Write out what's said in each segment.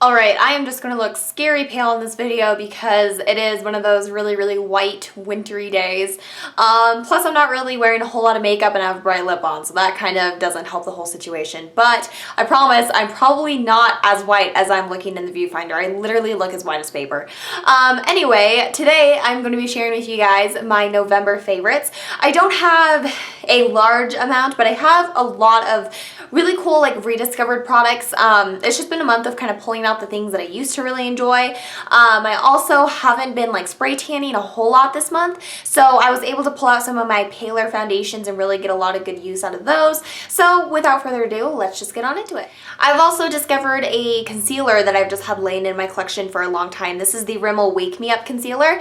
Alright, I am just going to look scary pale in this video because it is one of those really white, wintry days. Plus I'm not really wearing a whole lot of makeup and I have bright lip on, so that kind of doesn't help the whole situation. But I promise I'm probably not as white as I'm looking in the viewfinder. I literally look as white as paper. Anyway, today I'm going to be sharing with you guys my November favorites. I don't have a large amount, but I have a lot of really cool like rediscovered products. It's just been a month of kind of pulling out the things that I used to really enjoy. I also haven't been like spray tanning a whole lot this month, so I was able to pull out some of my paler foundations and really get a lot of good use out of those. So without further ado, let's just get on into it. I've also discovered a concealer that I've just had laying in my collection for a long time. This is the Rimmel Wake Me Up concealer.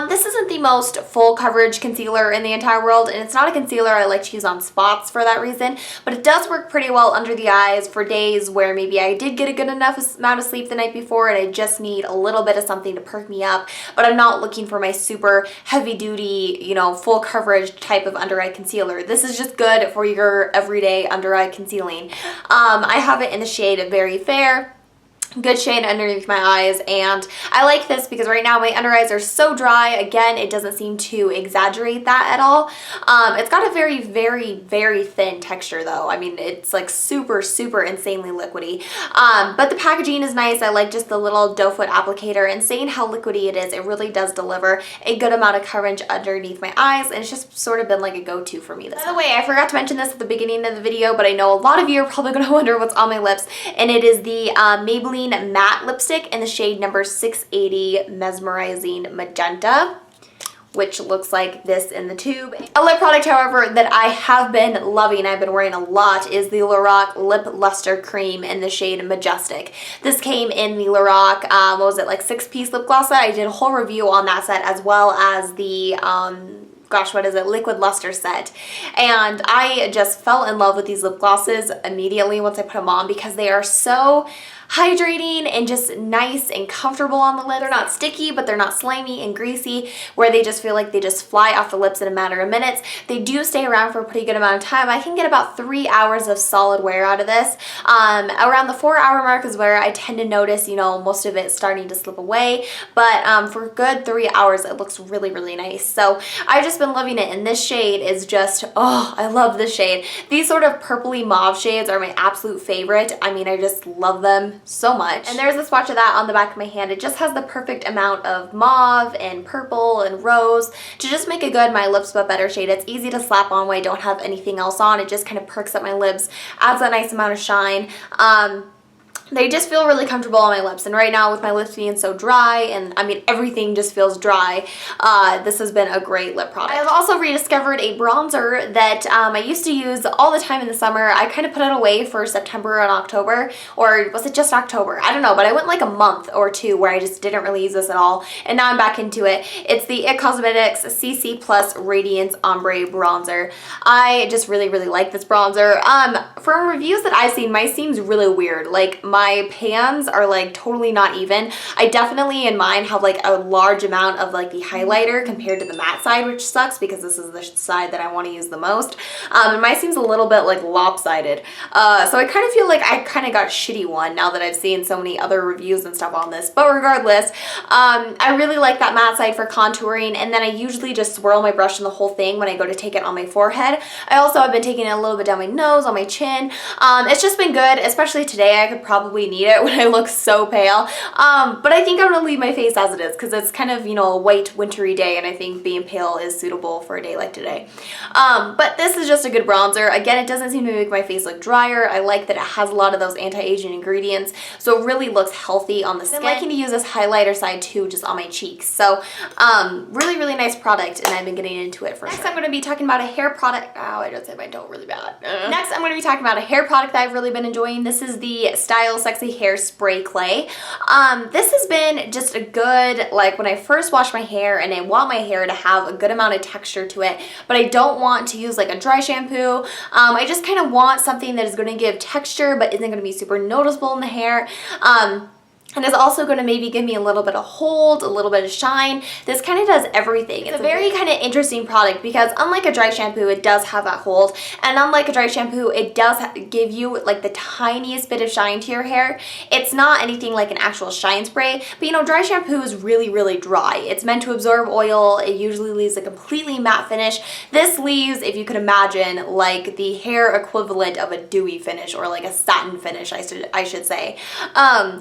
This isn't the most full coverage concealer in the entire world, and it's not a concealer I like to use on spots for that reason, but it does work pretty well under the eyes for days where maybe I did get a good enough amount of sleep the night before and I just need a little bit of something to perk me up, but I'm not looking for my super heavy duty, you know, full coverage type of under eye concealer. This is just good for your everyday under eye concealing. I have it in the shade Very Fair. Good shade underneath my eyes, and I like this because right now my under eyes are so dry. Again, it doesn't seem to exaggerate that at all. It's got a very thin texture though. I mean, it's like super insanely liquidy, but the packaging is nice. I like just the little doe foot applicator, and saying how liquidy it is, it really does deliver a good amount of coverage underneath my eyes, and it's just sort of been like a go-to for me this time. By the way, I forgot to mention this at the beginning of the video, but I know a lot of you are probably going to wonder what's on my lips, and it is the Maybelline matte lipstick in the shade number 680 Mesmerizing Magenta, which looks like this in the tube. A lip product, however, that I have been loving, I've been wearing a lot, is the Lorac Lip Luster Cream in the shade Majestic. This came in the Lorac, what was it, like 6-piece lip gloss set? I did a whole review on that set, as well as the gosh, what is it, liquid luster set, and I just fell in love with these lip glosses immediately once I put them on because they are so hydrating and just nice and comfortable on the lip. They're not sticky, but they're not slimy and greasy where they just feel like they just fly off the lips in a matter of minutes. They do stay around for a pretty good amount of time. I can get about 3 hours of solid wear out of this. Around the 4-hour mark is where I tend to notice, you know, most of it starting to slip away, but for a good 3 hours it looks really nice. So I've just been loving it, and this shade is just, oh, I love this shade. These sort of purpley mauve shades are my absolute favorite. I mean, I just love them so much. And there's a swatch of that on the back of my hand. It just has the perfect amount of mauve and purple and rose to just make a good My Lips But Better shade. It's easy to slap on when I don't have anything else on. It just kind of perks up my lips, adds a nice amount of shine. They just feel really comfortable on my lips, and right now with my lips being so dry, and I mean everything just feels dry, this has been a great lip product. I've also rediscovered a bronzer that I used to use all the time in the summer. I kind of put it away for September and October, or was it just October? I don't know, but I went like a month or two where I just didn't really use this at all, and now I'm back into it. It's the IT Cosmetics CC Plus Radiance Ombre Bronzer. I just really like this bronzer. From reviews that I've seen, mine seems really weird. Like, my pans are like totally not even. I definitely in mine have like a large amount of like the highlighter compared to the matte side, which sucks because this is the side that I want to use the most. And mine seems a little bit like lopsided. So I kind of feel like I kind of got a shitty one now that I've seen so many other reviews and stuff on this. But regardless, I really like that matte side for contouring, and then I usually just swirl my brush in the whole thing when I go to take it on my forehead. I also have been taking it a little bit down my nose, on my chin. It's just been good, especially today. I could probably need it when I look so pale, but I think I'm gonna leave my face as it is because it's kind of, you know, a white wintry day, and I think being pale is suitable for a day like today. But this is just a good bronzer. Again, it doesn't seem to make my face look drier. I like that it has a lot of those anti-aging ingredients, so it really looks healthy on the skin. I'm liking to use this highlighter side too, just on my cheeks. So really nice product, and I've been getting into it for sure. Next, I'm going to be talking about a hair product. Ow, I just hit my toe really bad. Next, I'm going to be talking about a hair product that I've really been enjoying. This is the Style Sexy Hair Spray Clay. This has been just a good, like, when I first wash my hair and I want my hair to have a good amount of texture to it, but I don't want to use like a dry shampoo. I just kind of want something that is going to give texture but isn't going to be super noticeable in the hair. And it's also going to maybe give me a little bit of hold, a little bit of shine. This kind of does everything. It's a very kind of interesting product because unlike a dry shampoo, it does have that hold. And unlike a dry shampoo, it does give you like the tiniest bit of shine to your hair. It's not anything like an actual shine spray, but you know, dry shampoo is really, really dry. It's meant to absorb oil. It usually leaves a completely matte finish. This leaves, if you could imagine, like the hair equivalent of a dewy finish or like a satin finish, I should say.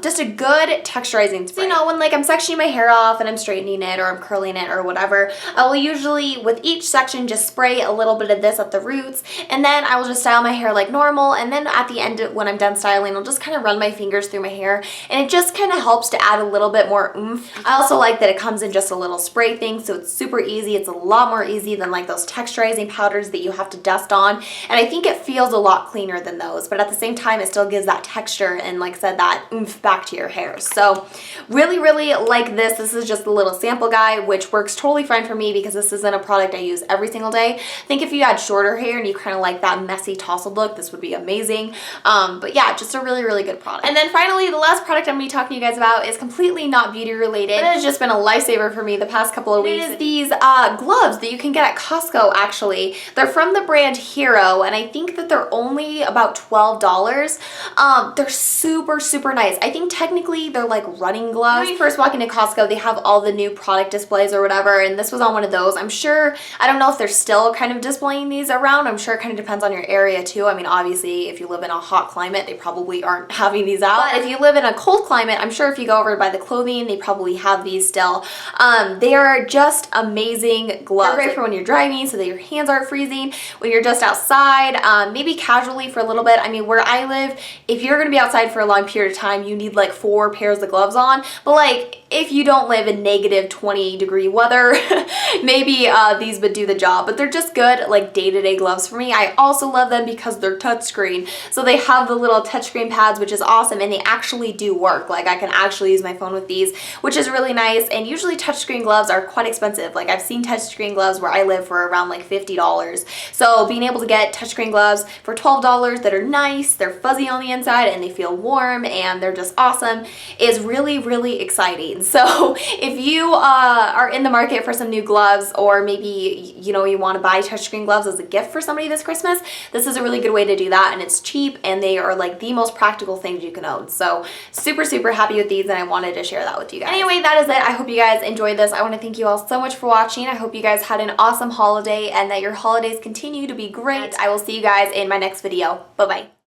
Just a good texturizing spray. So, you know, when like I'm sectioning my hair off and I'm straightening it or I'm curling it or whatever, I will usually with each section just spray a little bit of this at the roots, and then I will just style my hair like normal, and then at the end when I'm done styling, I'll just kind of run my fingers through my hair, and it just kind of helps to add a little bit more oomph. I also like that it comes in just a little spray thing, so it's super easy. It's a lot more easy than like those texturizing powders that you have to dust on, and I think it feels a lot cleaner than those, but at the same time it still gives that texture and like I said, that oomph back to your hair. So really, really like this. This is just a little sample guide, which works totally fine for me because this isn't a product I use every single day. I think if you had shorter hair and you kind of like that messy tousled look, this would be amazing. But yeah, just a really, really good product. And then finally, the last product I'm going to be talking to you guys about is completely not beauty related. It has just been a lifesaver for me the past couple of weeks. It is these gloves that you can get at Costco actually. They're from the brand Hero, and I think that they're only about $12. They're super, super nice. I think technically they're like running gloves. When you first walk into Costco, they have all the new product displays or whatever, and this was on one of those. I'm sure, I don't know if they're still kind of displaying these around. I'm sure it kind of depends on your area too. I mean, obviously, if you live in a hot climate, they probably aren't having these out. But if you live in a cold climate, I'm sure if you go over to buy the clothing, they probably have these still. They are just amazing gloves. They're great for when you're driving so that your hands aren't freezing, when you're just outside, maybe casually for a little bit. I mean, where I live, if you're gonna be outside for a long period of time, you need like 4 pairs of gloves on. But like, if you don't live in negative 20-degree weather, maybe these would do the job, but they're just good like day-to-day gloves for me. I also love them because they're touchscreen. So they have the little touchscreen pads, which is awesome, and they actually do work. Like I can actually use my phone with these, which is really nice. And usually touchscreen gloves are quite expensive. Like I've seen touchscreen gloves where I live for around like $50. So being able to get touchscreen gloves for $12 that are nice, they're fuzzy on the inside, and they feel warm, and they're just awesome is really, really exciting. So if you are in the market for some new gloves, or maybe you know you want to buy touchscreen gloves as a gift for somebody this Christmas, this is a really good way to do that, and it's cheap, and they are like the most practical things you can own. So super, super happy with these, and I wanted to share that with you guys. Anyway, that is it. I hope you guys enjoyed this. I want to thank you all so much for watching. I hope you guys had an awesome holiday and that your holidays continue to be great. I will see you guys in my next video. Bye-bye.